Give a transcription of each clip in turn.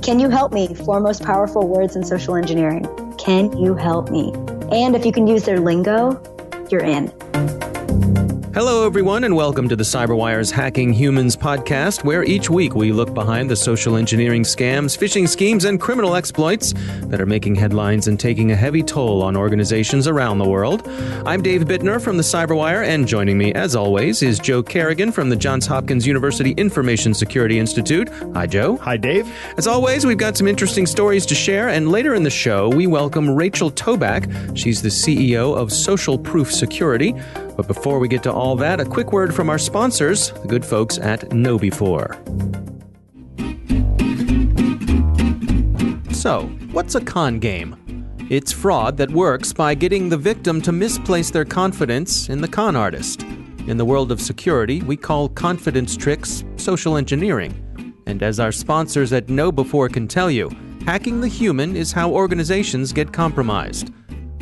Can you help me? 4 most powerful words in social engineering. Can you help me? And if you can use their lingo, you're in. Hello, everyone, and welcome to the CyberWire's Hacking Humans podcast, where each week we look behind the social engineering scams, phishing schemes, and criminal exploits that are making headlines and taking a heavy toll on organizations around the world. I'm Dave Bittner from the CyberWire, and joining me, as always, is Joe Kerrigan from the Johns Hopkins University Information Security Institute. Hi, Joe. Hi, Dave. As always, we've got some interesting stories to share, and later in the show, we welcome Rachel Toback. She's the CEO of Social Proof Security. But before we get to all that, a quick word from our sponsors, the good folks at KnowBe4. So, what's a con game? It's fraud that works by getting the victim to misplace their confidence in the con artist. In the world of security, we call confidence tricks social engineering. And as our sponsors at KnowBe4 can tell you, hacking the human is how organizations get compromised.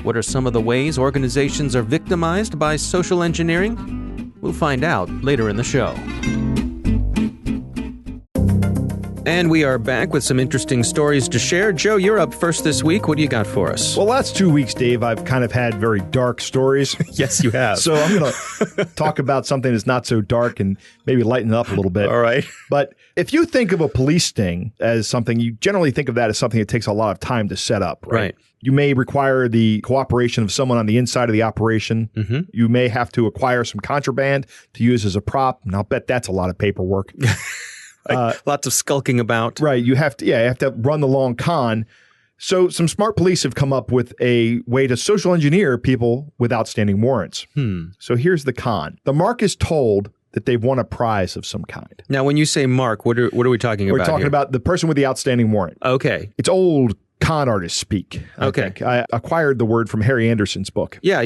What are some of the ways organizations are victimized by social engineering? We'll find out later in the show. And we are back with some interesting stories to share. Joe, you're up first this week. What do you got for us? Well, last 2 weeks, Dave, I've kind of had very dark stories. Yes, you have. So I'm going to talk about something that's not so dark and maybe lighten it up a little bit. All right. But if you think of a police sting as something, you generally think of that as something that takes a lot of time to set up, right? You may require the cooperation of someone on the inside of the operation. Mm-hmm. You may have to acquire some contraband to use as a prop, and I'll bet that's a lot of paperwork. Lots of skulking about. Right. You have to run the long con. So some smart police have come up with a way to social engineer people with outstanding warrants. So here's the con. The mark is told that they've won a prize of some kind. Now, when you say mark, what are we talking about? We're talking about the person with the outstanding warrant. Okay. It's old con artist speak. I acquired the word from Harry Anderson's book. Yeah.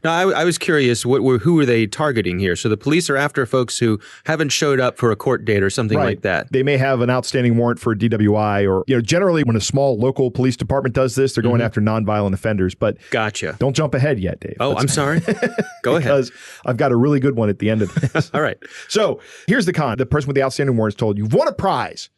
Now, I was curious, who are they targeting here? So the police are after folks who haven't showed up for a court date or something like that. They may have an outstanding warrant for DWI or, generally when a small local police department does this, they're going after nonviolent offenders. But gotcha. Don't jump ahead yet, Dave. Oh, I'm sorry. Go ahead. Because I've got a really good one at the end of this. All right. So here's the con. The person with the outstanding warrant is told, you've won a prize.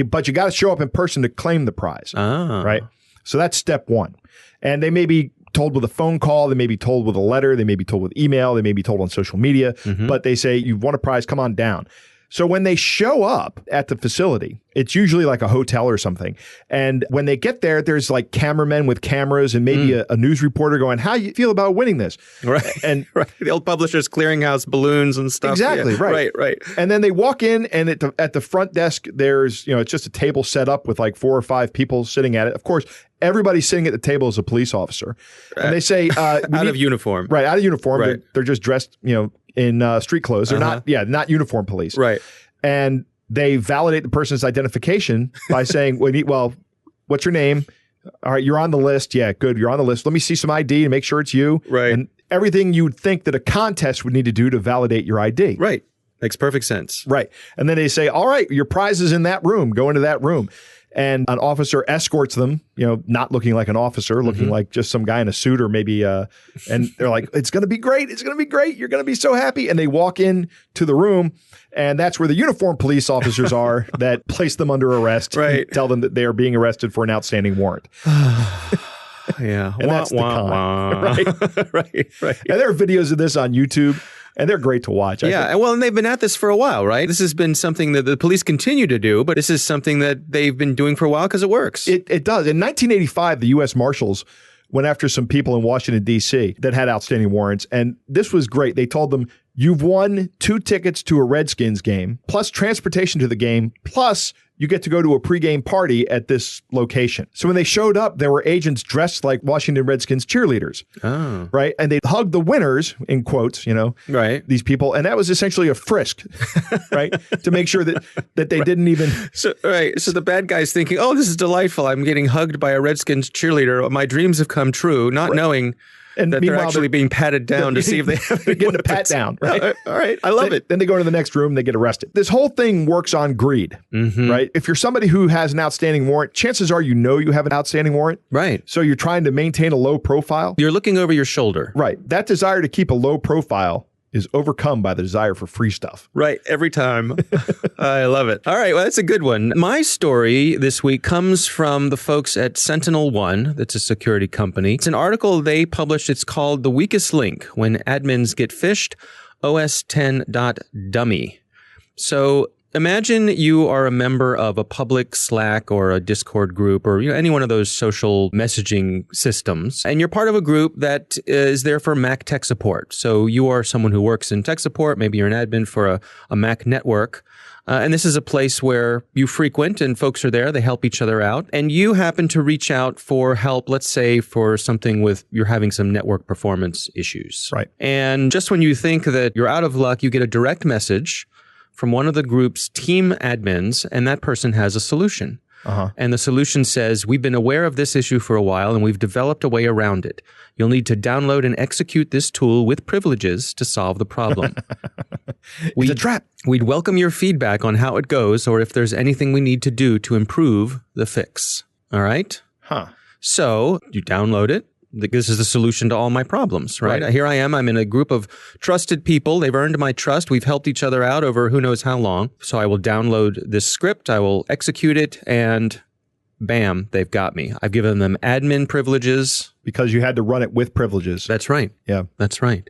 But you got to show up in person to claim the prize, right? So that's step one. And they may be told with a phone call. They may be told with a letter. They may be told with email. They may be told on social media. But they say, you've won a prize, come on down. So when they show up at the facility, it's usually like a hotel or something. And when they get there, there's like cameramen with cameras and maybe a news reporter going, how you feel about winning this? Right. And the old Publishers Clearinghouse balloons and stuff. Exactly. Yeah. Right. And then they walk in and at the front desk, there's, it's just a table set up with like 4 or 5 people sitting at it. Of course, everybody sitting at the table is a police officer. And they say, out of uniform. Right. Out of uniform. Right. They're just dressed, in street clothes. They're not uniform police. Right. And they validate the person's identification by saying, well, what's your name? All right, you're on the list. Yeah, good. You're on the list. Let me see some ID and make sure it's you. Right. And everything you would think that a contest would need to do to validate your ID. Right. Makes perfect sense. Right. And then they say, all right, your prize is in that room. Go into that room. And an officer escorts them, not looking like an officer, looking like just some guy in a suit or maybe, and they're like, it's going to be great. It's going to be great. You're going to be so happy. And they walk in to the room, and that's where the uniformed police officers are that place them under arrest. Right. And tell them that they are being arrested for an outstanding warrant. Yeah. And that's the con. Right. And there are videos of this on YouTube. And they're great to watch. And they've been at this for a while, right? This has been something that the police continue to do, but this is something that they've been doing for a while because it works. It does. In 1985, the U.S. Marshals went after some people in Washington, D.C. that had outstanding warrants. And this was great. They told them, you've won 2 tickets to a Redskins game, plus transportation to the game, plus you get to go to a pregame party at this location. So when they showed up, there were agents dressed like Washington Redskins cheerleaders. Oh. Right? And they hugged the winners, in quotes, right. These people. And that was essentially a frisk, right? To make sure that they didn't even... So the bad guy's thinking, oh, this is delightful. I'm getting hugged by a Redskins cheerleader. My dreams have come true, not knowing... And that they're actually being patted down to see if they have they're getting a pat down. Right? All right. I love it. Then they go to the next room, they get arrested. This whole thing works on greed, right? If you're somebody who has an outstanding warrant, chances are you have an outstanding warrant. Right. So you're trying to maintain a low profile. You're looking over your shoulder. Right. That desire to keep a low profile is overcome by the desire for free stuff. Right. Every time. I love it. All right. Well, that's a good one. My story this week comes from the folks at SentinelOne. That's a security company. It's an article they published. It's called The Weakest Link When Admins Get Phished, OS10.dummy. So imagine you are a member of a public Slack or a Discord group or any one of those social messaging systems, and you're part of a group that is there for Mac tech support. So you are someone who works in tech support. Maybe you're an admin for a Mac network. And this is a place where you frequent and folks are there. They help each other out. And you happen to reach out for help, let's say for something with you're having some network performance issues. Right. And just when you think that you're out of luck, you get a direct message from one of the group's team admins, and that person has a solution. And the solution says, we've been aware of this issue for a while, and we've developed a way around it. You'll need to download and execute this tool with privileges to solve the problem. It's a trap. We'd welcome your feedback on how it goes or if there's anything we need to do to improve the fix. All right? So you download it. This is the solution to all my problems, right? Here I am. I'm in a group of trusted people. They've earned my trust. We've helped each other out over who knows how long. So I will download this script. I will execute it, and bam, they've got me. I've given them admin privileges. Because you had to run it with privileges. That's right. Yeah. That's right.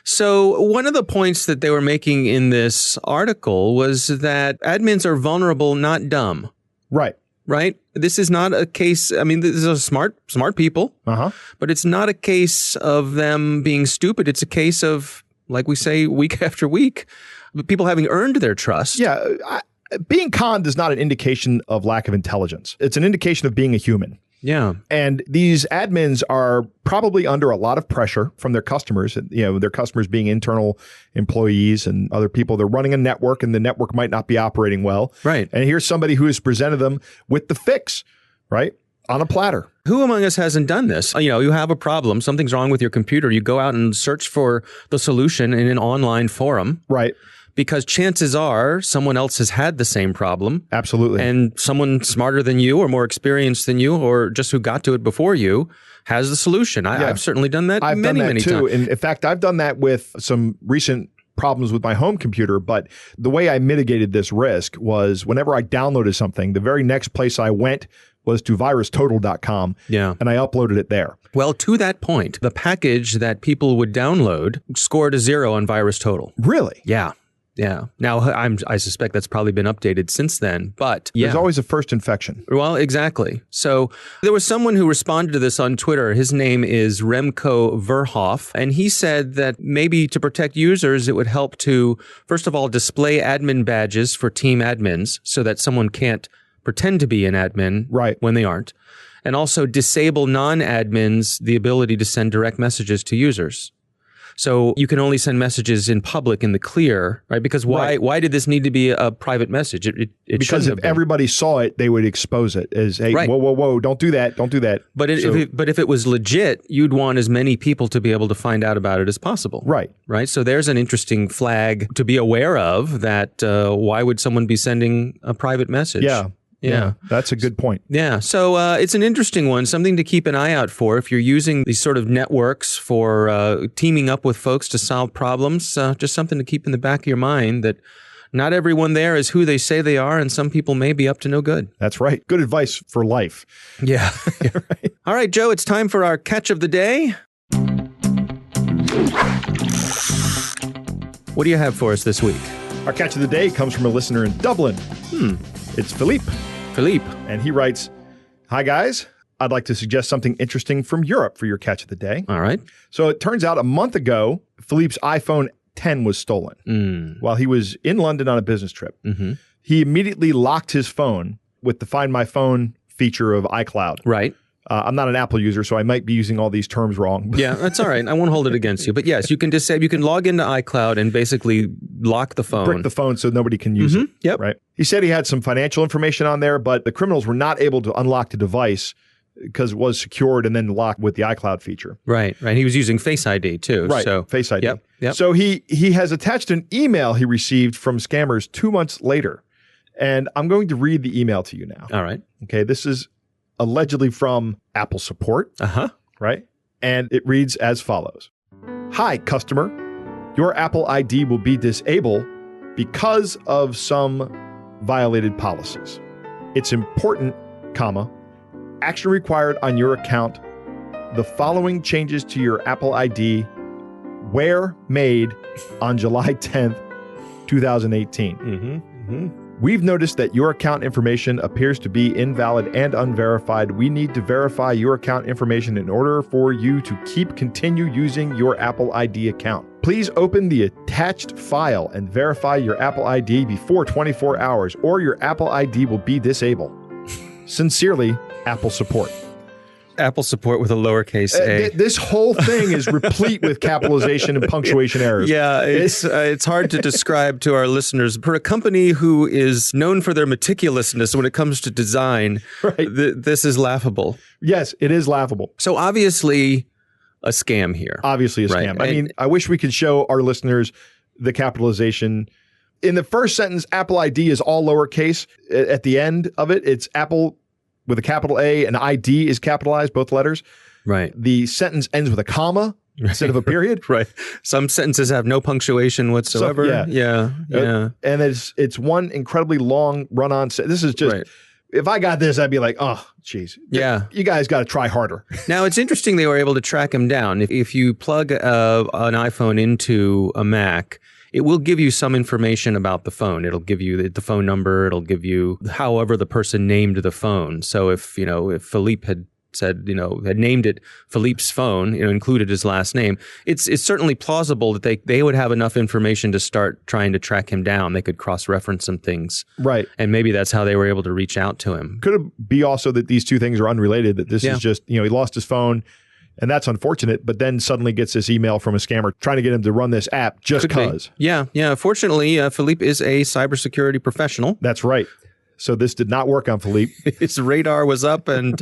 So one of the points that they were making in this article was that admins are vulnerable, not dumb. Right. Right? This is not a case, I mean, these are smart people, but it's not a case of them being stupid. It's a case of, like we say, week after week, people having earned their trust. Yeah. Being conned is not an indication of lack of intelligence. It's an indication of being a human. Yeah. And these admins are probably under a lot of pressure from their customers, their customers being internal employees and other people. They're running a network and the network might not be operating well. Right. And here's somebody who has presented them with the fix, right? On a platter. Who among us hasn't done this? You have a problem, something's wrong with your computer. You go out and search for the solution in an online forum. Right. Because chances are someone else has had the same problem. Absolutely. And someone smarter than you or more experienced than you or just who got to it before you has the solution. I've certainly done that many times. And in fact, I've done that with some recent problems with my home computer. But the way I mitigated this risk was whenever I downloaded something, the very next place I went was to virustotal.com. Yeah. And I uploaded it there. Well, to that point, the package that people would download scored a 0 on VirusTotal. Really? Yeah. Yeah. Now, I suspect that's probably been updated since then, but There's always a first infection. Well, exactly. So there was someone who responded to this on Twitter. His name is Remco Verhoff, and he said that maybe to protect users, it would help to, first of all, display admin badges for team admins so that someone can't pretend to be an admin when they aren't, and also disable non-admins the ability to send direct messages to users. So you can only send messages in public in the clear, right? Because why did this need to be a private message? Because if everybody saw it, they would expose it as, hey, whoa, don't do that, don't do that. But if it was legit, you'd want as many people to be able to find out about it as possible. Right. Right. So there's an interesting flag to be aware of that why would someone be sending a private message? Yeah, that's a good point. Yeah, so it's an interesting one, something to keep an eye out for if you're using these sort of networks for teaming up with folks to solve problems. Just something to keep in the back of your mind that not everyone there is who they say they are, and some people may be up to no good. That's right. Good advice for life. Yeah. Right. All right, Joe, it's time for our catch of the day. What do you have for us this week? Our catch of the day comes from a listener in Dublin. It's Philippe. And he writes, "Hi, guys. I'd like to suggest something interesting from Europe for your catch of the day." All right. So it turns out a month ago, Philippe's iPhone 10 was stolen while he was in London on a business trip. He immediately locked his phone with the Find My Phone feature of iCloud. Right. I'm not an Apple user, so I might be using all these terms wrong. Yeah, that's all right. I won't hold it against you. But yes, you can log into iCloud and basically lock the phone. Brick the phone so nobody can use it. Yep. Right. He said he had some financial information on there, but the criminals were not able to unlock the device because it was secured and then locked with the iCloud feature. Right. He was using Face ID too. Right. So, Face ID. Yep. So he has attached an email he received from scammers 2 months later. And I'm going to read the email to you now. All right. Okay. This is allegedly from Apple support. Uh-huh. Right? And it reads as follows. "Hi, customer. Your Apple ID will be disabled because of some violated policies. It's important, comma, action required on your account. The following changes to your Apple ID were made on July 10th, 2018. We've noticed that your account information appears to be invalid and unverified. We need to verify your account information in order for you to continue using your Apple ID account. Please open the attached file and verify your Apple ID before 24 hours, or your Apple ID will be disabled. Sincerely, Apple Support. Apple Support with a lowercase a. This whole thing is replete with capitalization and punctuation errors. Yeah, it's hard to describe to our listeners. For a company who is known for their meticulousness when it comes to design, right. This is laughable. Yes, it is laughable. So obviously a scam here. Obviously a scam. Right. I mean, I wish we could show our listeners the capitalization. In the first sentence, Apple ID is all lowercase. At the end of it, it's Apple with a capital A, and ID is capitalized, both letters. Right. The sentence ends with a comma instead of a period. Right. Some sentences have no punctuation whatsoever. Yeah. And it's one incredibly long run-on. This is just, if I got this, I'd be like, oh, geez. Yeah. You guys got to try harder. Now, it's interesting they were able to track him down. If you plug an iPhone into a Mac, it will give you some information about the phone. It'll give you the phone number. It'll give you however the person named the phone. So if Philippe had said, had named it Philippe's phone, included his last name, it's certainly plausible that they would have enough information to start trying to track him down. They could cross-reference some things. Right. And maybe that's how they were able to reach out to him. Could it be also that these two things are unrelated, that this is just, he lost his phone. And that's unfortunate, but then suddenly gets this email from a scammer trying to get him to run this app just because. Yeah. Fortunately, Philippe is a cybersecurity professional. That's right. So this did not work on Philippe. His radar was up, and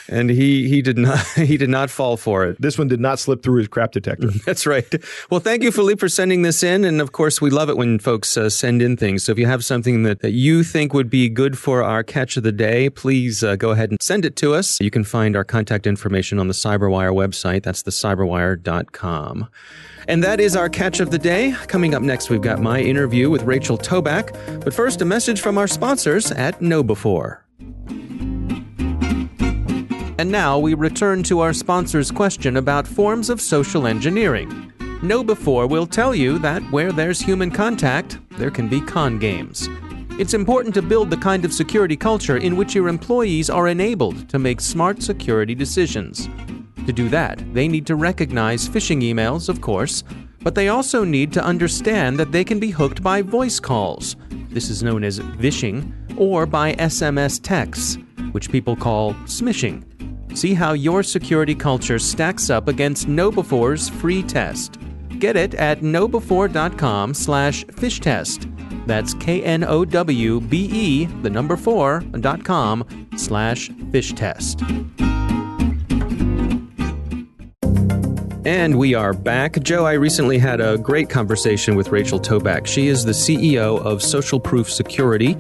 and he did not fall for it. This one did not slip through his crap detector. That's right. Well, thank you, Philippe, for sending this in, and of course, we love it when folks send in things. So if you have something that you think would be good for our catch of the day, please go ahead and send it to us. You can find our contact information on the CyberWire website. That's thecyberwire.com. And that is our catch of the day. Coming up next, we've got my interview with Rachel Toback. But first, a message from our sponsors at KnowBe4. And now we return to our sponsor's question about forms of social engineering. KnowBe4 will tell you that where there's human contact, there can be con games. It's important to build the kind of security culture in which your employees are enabled to make smart security decisions. To do that, they need to recognize phishing emails, of course, but they also need to understand that they can be hooked by voice calls. This is known as vishing, or by SMS texts, which people call smishing. See how your security culture stacks up against KnowBe4's free test. Get it at knowbe4.com/fishtest. That's knowbe4.com/fishtest. And we are back. Joe, I recently had a great conversation with Rachel Toback. She is the CEO of Social Proof Security.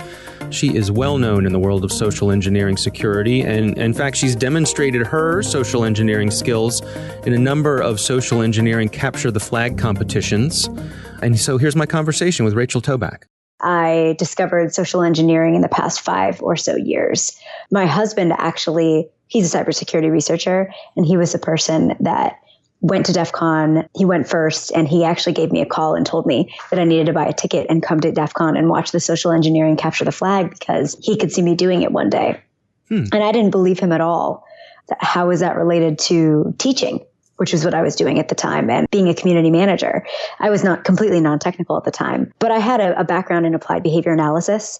She is well known in the world of social engineering security, and in fact, she's demonstrated her social engineering skills in a number of social engineering capture the flag competitions. And so here's my conversation with Rachel Toback. I discovered social engineering in the past 5 or so years. My husband actually, he's a cybersecurity researcher, and he was the person that went to DEF CON. He went first, and he actually gave me a call and told me that I needed to buy a ticket and come to DEF CON and watch the social engineering capture the flag because he could see me doing it one day. And I didn't believe him at all. How is that related to teaching, which is what I was doing at the time, and being a community manager? I was not completely non-technical at the time, but I had a background in applied behavior analysis,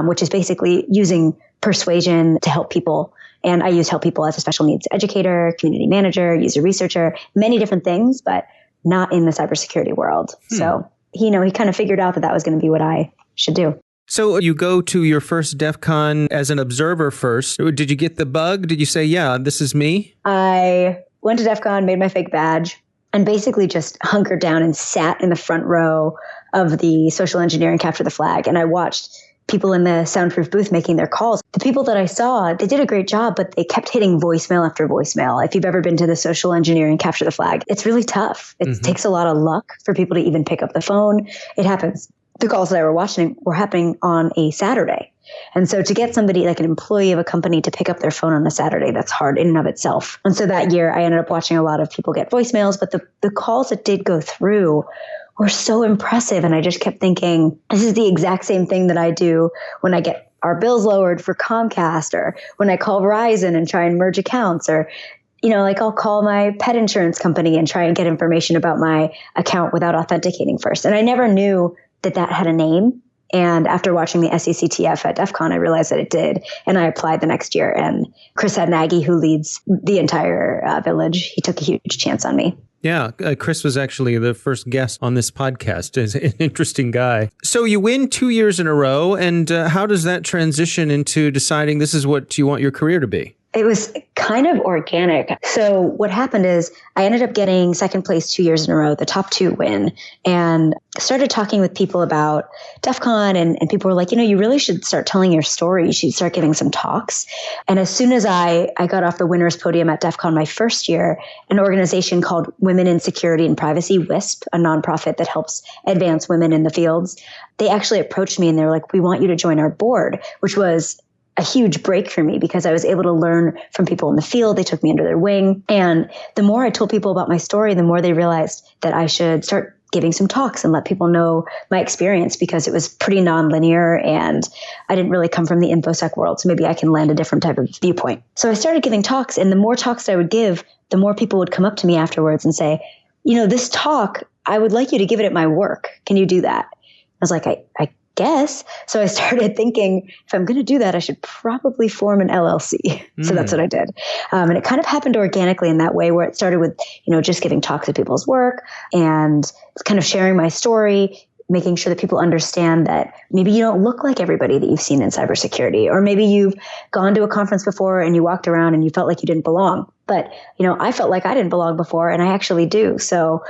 which is basically using persuasion to help people. And I used help people as a special needs educator, community manager, user researcher, many different things, but not in the cybersecurity world. So, he kind of figured out that was going to be what I should do. So you go to your first DEF CON as an observer first. Did you get the bug? Did you say, yeah, this is me? I went to DEF CON, made my fake badge, and basically just hunkered down and sat in the front row of the social engineering capture the flag. And I watched people in the soundproof booth making their calls. The people that I saw, they did a great job, but they kept hitting voicemail after voicemail. If you've ever been to the social engineering capture the flag, it's really tough. It takes a lot of luck for people to even pick up the phone. It happens. The calls that I were watching were happening on a Saturday. And so to get somebody like an employee of a company to pick up their phone on a Saturday, that's hard in and of itself. And so that year I ended up watching a lot of people get voicemails, but the calls that did go through were so impressive. And I just kept thinking, this is the exact same thing that I do when I get our bills lowered for Comcast, or when I call Verizon and try and merge accounts, or like I'll call my pet insurance company and try and get information about my account without authenticating first. And I never knew that had a name. And after watching the SECTF at DEF CON, I realized that it did. And I applied the next year. And Chris Adnagi, who leads the entire village, he took a huge chance on me. Yeah, Chris was actually the first guest on this podcast. He's an interesting guy. So you win 2 years in a row. And how does that transition into deciding this is what you want your career to be? It was kind of organic. So what happened is I ended up getting second place 2 years in a row, the top 2 win, and started talking with people about DEF CON, and people were like, you really should start telling your story. You should start giving some talks. And as soon as I got off the winner's podium at DEF CON my first year, an organization called Women in Security and Privacy, WISP, a nonprofit that helps advance women in the fields, they actually approached me and they were like, we want you to join our board, which was a huge break for me because I was able to learn from people in the field. They took me under their wing. And the more I told people about my story, the more they realized that I should start giving some talks and let people know my experience, because it was pretty nonlinear and I didn't really come from the InfoSec world. So maybe I can lend a different type of viewpoint. So I started giving talks, and the more talks I would give, the more people would come up to me afterwards and say, this talk, I would like you to give it at my work. Can you do that? I was like, I guess. So I started thinking, if I'm going to do that, I should probably form an LLC. So that's what I did. And it kind of happened organically in that way, where it started with, just giving talks at people's work and kind of sharing my story, making sure that people understand that maybe you don't look like everybody that you've seen in cybersecurity, or maybe you've gone to a conference before and you walked around and you felt like you didn't belong. But, I felt like I didn't belong before, and I actually do. So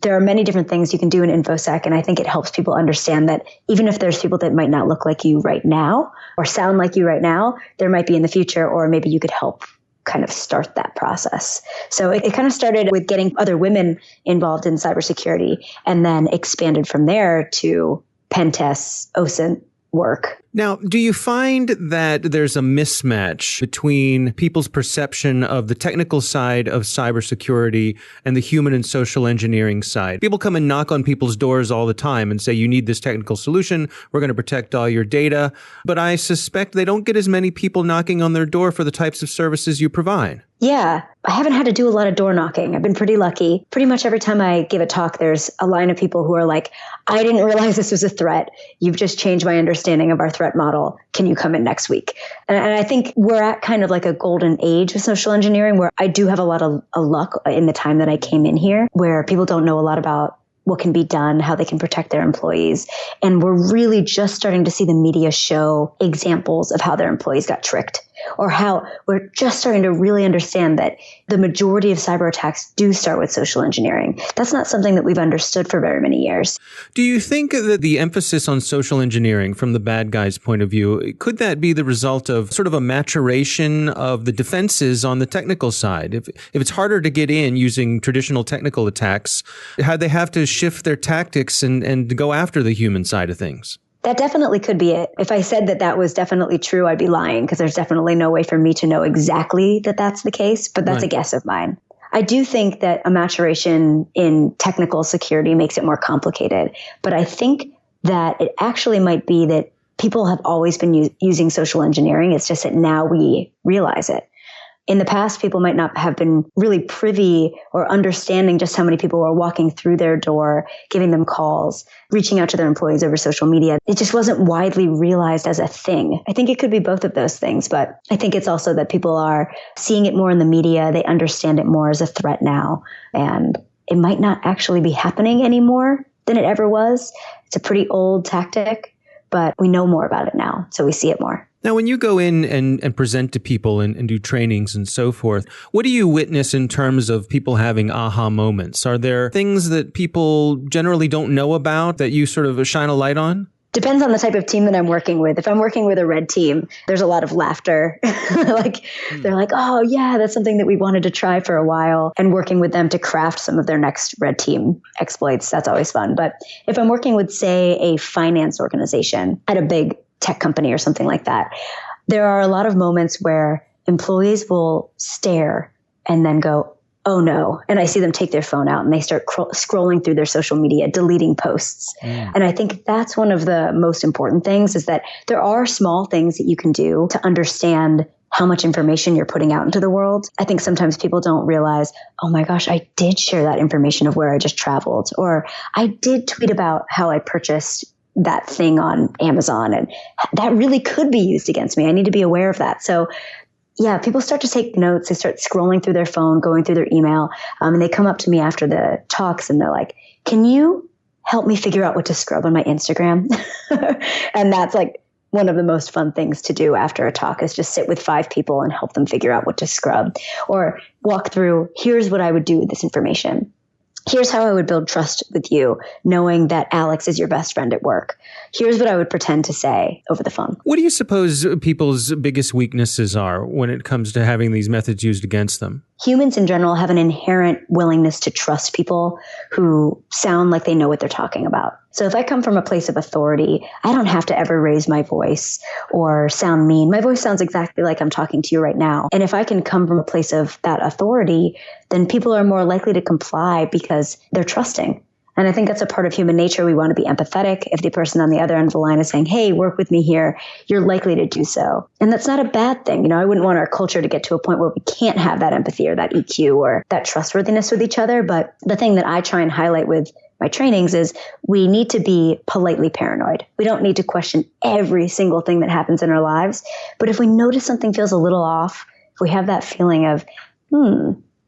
there are many different things you can do in InfoSec, and I think it helps people understand that even if there's people that might not look like you right now or sound like you right now, there might be in the future, or maybe you could help kind of start that process. So it kind of started with getting other women involved in cybersecurity, and then expanded from there to pen tests, OSINT work. Now, do you find that there's a mismatch between people's perception of the technical side of cybersecurity and the human and social engineering side? People come and knock on people's doors all the time and say, you need this technical solution. We're going to protect all your data. But I suspect they don't get as many people knocking on their door for the types of services you provide. Yeah, I haven't had to do a lot of door knocking. I've been pretty lucky. Pretty much every time I give a talk, there's a line of people who are like, I didn't realize this was a threat. You've just changed my understanding of our threat model. Can you come in next week? And I think we're at kind of like a golden age of social engineering, where I do have a lot of luck in the time that I came in here, where people don't know a lot about what can be done, how they can protect their employees. And we're really just starting to see the media show examples of how their employees got tricked, or how we're just starting to really understand that the majority of cyber attacks do start with social engineering. That's not something that we've understood for very many years. Do you think that the emphasis on social engineering from the bad guys' point of view, could that be the result of sort of a maturation of the defenses on the technical side? If it's harder to get in using traditional technical attacks, how they have to shift their tactics and go after the human side of things? That definitely could be it. If I said that was definitely true, I'd be lying, because there's definitely no way for me to know exactly that that's the case, but that's right. A guess of mine. I do think that a maturation in technical security makes it more complicated, but I think that it actually might be that people have always been using social engineering. It's just that now we realize it. In the past, people might not have been really privy or understanding just how many people were walking through their door, giving them calls, reaching out to their employees over social media. It just wasn't widely realized as a thing. I think it could be both of those things, but I think it's also that people are seeing it more in the media. They understand it more as a threat now, and it might not actually be happening any more than it ever was. It's a pretty old tactic, but we know more about it now, so we see it more. Now, when you go in and present to people and do trainings and so forth, what do you witness in terms of people having aha moments? Are there things that people generally don't know about that you sort of shine a light on? Depends on the type of team that I'm working with. If I'm working with a red team, there's a lot of laughter. They're like, oh yeah, that's something that we wanted to try for a while. And working with them to craft some of their next red team exploits, that's always fun. But if I'm working with, say, a finance organization at a big tech company or something like that, there are a lot of moments where employees will stare and then go, oh no. And I see them take their phone out and they start scrolling through their social media, deleting posts. And I think that's one of the most important things, is that there are small things that you can do to understand how much information you're putting out into the world. I think sometimes people don't realize, oh my gosh, I did share that information of where I just traveled, or I did tweet about how I purchased that thing on Amazon, and that really could be used against me. I need to be aware of that. So yeah, people start to take notes. They start scrolling through their phone, going through their email, and they come up to me after the talks and they're like, can you help me figure out what to scrub on my Instagram? And that's like one of the most fun things to do after a talk, is just sit with 5 people and help them figure out what to scrub, or walk through, here's what I would do with this information. Here's how I would build trust with you, knowing that Alex is your best friend at work. Here's what I would pretend to say over the phone. What do you suppose people's biggest weaknesses are when it comes to having these methods used against them? Humans in general have an inherent willingness to trust people who sound like they know what they're talking about. So if I come from a place of authority, I don't have to ever raise my voice or sound mean. My voice sounds exactly like I'm talking to you right now. And if I can come from a place of that authority, then people are more likely to comply because they're trusting. And I think that's a part of human nature. We want to be empathetic. If the person on the other end of the line is saying, hey, work with me here, you're likely to do so. And that's not a bad thing. You know, I wouldn't want our culture to get to a point where we can't have that empathy or that EQ or that trustworthiness with each other. But the thing that I try and highlight with my trainings is we need to be politely paranoid. We don't need to question every single thing that happens in our lives. But if we notice something feels a little off, if we have that feeling of,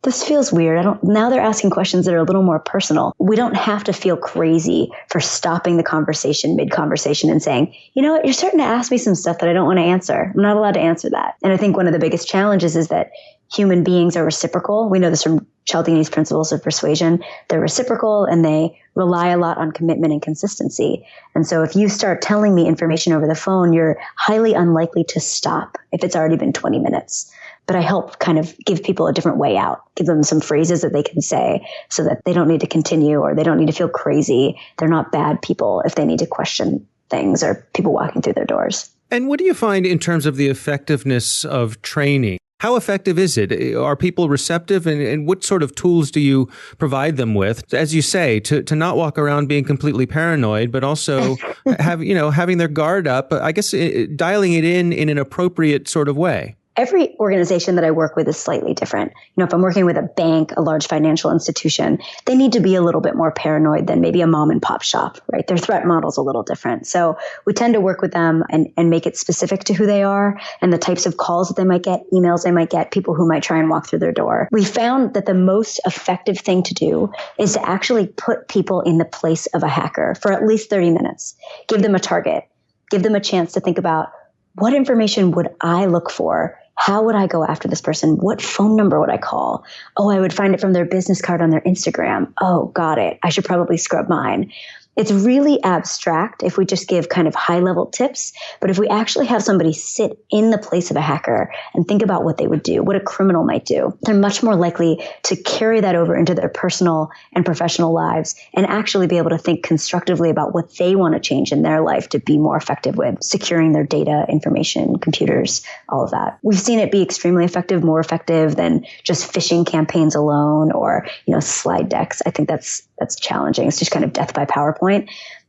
this feels weird. Now they're asking questions that are a little more personal. We don't have to feel crazy for stopping the conversation mid-conversation and saying, you know what, you're starting to ask me some stuff that I don't want to answer. I'm not allowed to answer that. And I think one of the biggest challenges is that human beings are reciprocal. We know this from Cialdini's principles of persuasion. They're reciprocal and they rely a lot on commitment and consistency. And so if you start telling me information over the phone, you're highly unlikely to stop if it's already been 20 minutes. But I help kind of give people a different way out, give them some phrases that they can say so that they don't need to continue or they don't need to feel crazy. They're not bad people if they need to question things or people walking through their doors. And what do you find in terms of the effectiveness of training? How effective is it? Are people receptive? And what sort of tools do you provide them with, as you say, to not walk around being completely paranoid, but also having their guard up, I guess dialing it in an appropriate sort of way? Every organization that I work with is slightly different. You know, if I'm working with a bank, a large financial institution, they need to be a little bit more paranoid than maybe a mom and pop shop, right? Their threat model's a little different. So we tend to work with them and make it specific to who they are and the types of calls that they might get, emails they might get, people who might try and walk through their door. We found that the most effective thing to do is to actually put people in the place of a hacker for at least 30 minutes. Give them a target. Give them a chance to think about, what information would I look for? How would I go after this person? What phone number would I call? Oh, I would find it from their business card on their Instagram. Oh, got it. I should probably scrub mine. It's really abstract if we just give kind of high-level tips. But if we actually have somebody sit in the place of a hacker and think about what they would do, what a criminal might do, they're much more likely to carry that over into their personal and professional lives and actually be able to think constructively about what they want to change in their life to be more effective with securing their data, information, computers, all of that. We've seen it be extremely effective, more effective than just phishing campaigns alone or, slide decks. I think that's challenging. It's just kind of death by PowerPoint.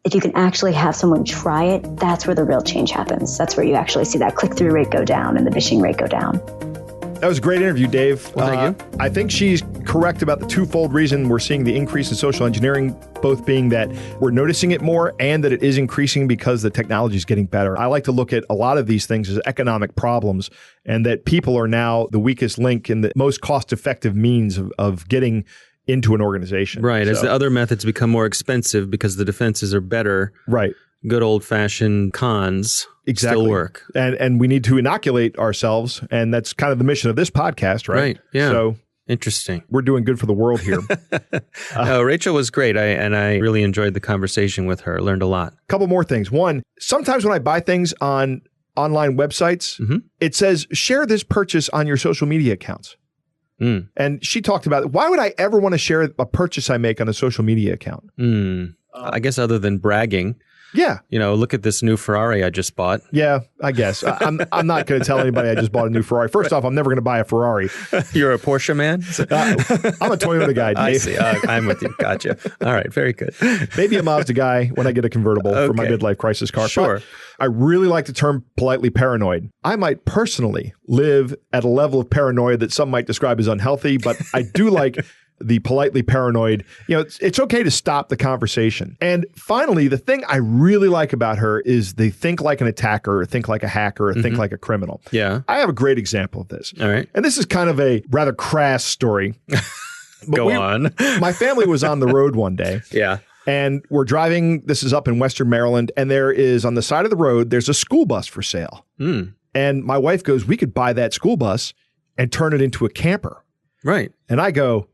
If you can actually have someone try it, that's where the real change happens. That's where you actually see that click-through rate go down and the phishing rate go down. That was a great interview, Dave. Well, thank you. I think she's correct about the twofold reason we're seeing the increase in social engineering, both being that we're noticing it more and that it is increasing because the technology is getting better. I like to look at a lot of these things as economic problems and that people are now the weakest link in the most cost-effective means of getting into an organization. Right. As the other methods become more expensive because the defenses are better. Right. Good old-fashioned cons still work. And we need to inoculate ourselves. And that's kind of the mission of this podcast, right? Right. Yeah. So Interesting. We're doing good for the world here. No, Rachel was great. I really enjoyed the conversation with her. Learned a lot. A couple more things. One, sometimes when I buy things on online websites, it says, share this purchase on your social media accounts. And she talked about, why would I ever want to share a purchase I make on a social media account? I guess other than bragging. Yeah. You know, look at this new Ferrari I just bought. Yeah, I guess. I'm not going to tell anybody I just bought a new Ferrari. First off, I'm never going to buy a Ferrari. You're a Porsche man? I'm a Toyota guy, Dave. I see. I'm with you. Gotcha. All right. Very good. Maybe a Mazda guy when I get a convertible for my midlife crisis car. Sure. But I really like the term politely paranoid. I might personally live at a level of paranoia that some might describe as unhealthy, but I do like the politely paranoid. You know, it's okay to stop the conversation. And finally, the thing I really like about her is they think like an attacker, or think like a hacker, or think like a criminal. Yeah. I have a great example of this. All right. And this is kind of a rather crass story. Go on. My family was on the road one day. Yeah. And we're driving, this is up in Western Maryland, and there is on the side of the road, there's a school bus for sale. And my wife goes, we could buy that school bus and turn it into a camper. Right. And I go,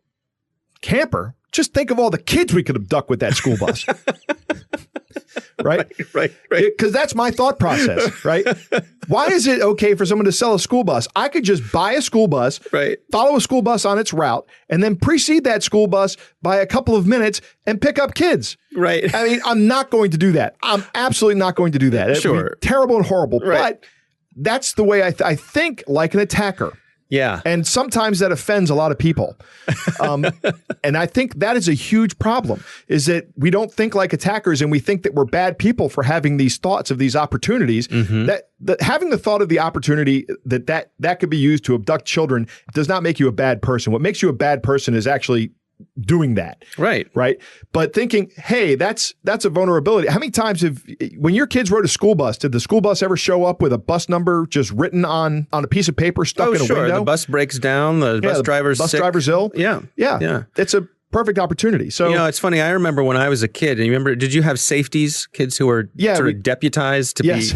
camper? Just think of all the kids we could abduct with that school bus. Right? Right. Because that's my thought process, right? Why is it okay for someone to sell a school bus? I could just buy a school bus, follow a school bus on its route, and then precede that school bus by a couple of minutes and pick up kids. Right. I mean, I'm not going to do that. I'm absolutely not going to do that. It would be terrible and horrible. Right. But that's the way I think like an attacker. Yeah. And sometimes that offends a lot of people. And I think that is a huge problem, is that we don't think like attackers and we think that we're bad people for having these thoughts of these opportunities. That having the thought of the opportunity that could be used to abduct children does not make you a bad person. What makes you a bad person is actually doing that. Right. But thinking, hey, that's a vulnerability. How many times when your kids rode a school bus, did the school bus ever show up with a bus number just written on a piece of paper stuck in a window? The bus breaks down, the bus driver's sick. Driver's ill. Yeah. It's a perfect opportunity. So, you know, it's funny. I remember when I was a kid, and you remember, did you have safeties, kids who were sort of deputized to be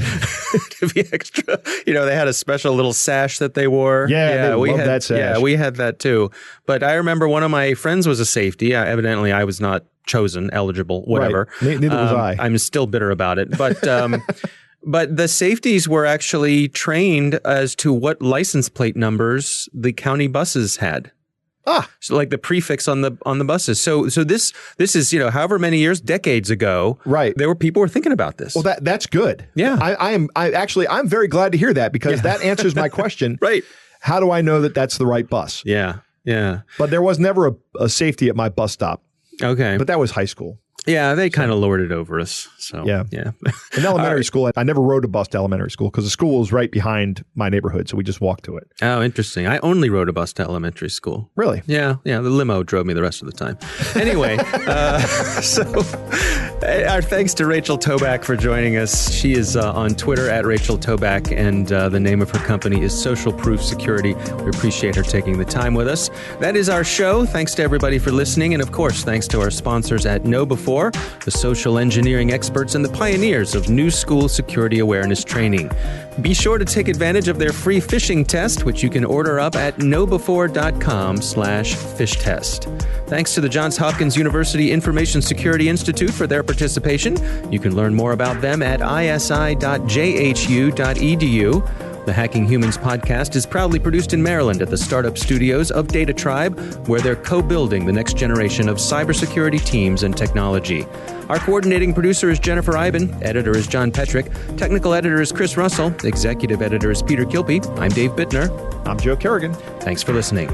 to be extra? You know, they had a special little sash that they wore. We had that sash. Yeah, we had that too. But I remember one of my friends was a safety. Evidently, I was not chosen, eligible, whatever. Right. Neither was I. I'm still bitter about it. But but the safeties were actually trained as to what license plate numbers the county buses had. So like the prefix on the buses. So this is, you know, however many years, decades ago. Right. There were people who were thinking about this. Well, that's good. Yeah. I'm very glad to hear that, because that answers my question. Right. How do I know that that's the right bus? Yeah. But there was never a safety at my bus stop. Okay. But that was high school. Yeah, they kind of lowered it over us. So yeah. In elementary school, I never rode a bus to elementary school because the school was right behind my neighborhood, so we just walked to it. Oh, interesting. I only rode a bus to elementary school. Really? Yeah. The limo drove me the rest of the time. Anyway, so our thanks to Rachel Toback for joining us. She is on Twitter at Rachel Toback, and the name of her company is Social Proof Security. We appreciate her taking the time with us. That is our show. Thanks to everybody for listening, and of course, thanks to our sponsors at Know Before, the social engineering experts and the pioneers of new school security awareness training. Be sure to take advantage of their free phishing test, which you can order up at knowbefore.com/fishtest. Thanks to the Johns Hopkins University Information Security Institute for their participation. You can learn more about them at isi.jhu.edu. The Hacking Humans podcast is proudly produced in Maryland at the startup studios of Data Tribe, where they're co-building the next generation of cybersecurity teams and technology. Our coordinating producer is Jennifer Iben, editor is John Petrick, technical editor is Chris Russell, executive editor is Peter Kilpie. I'm Dave Bittner. I'm Joe Kerrigan. Thanks for listening.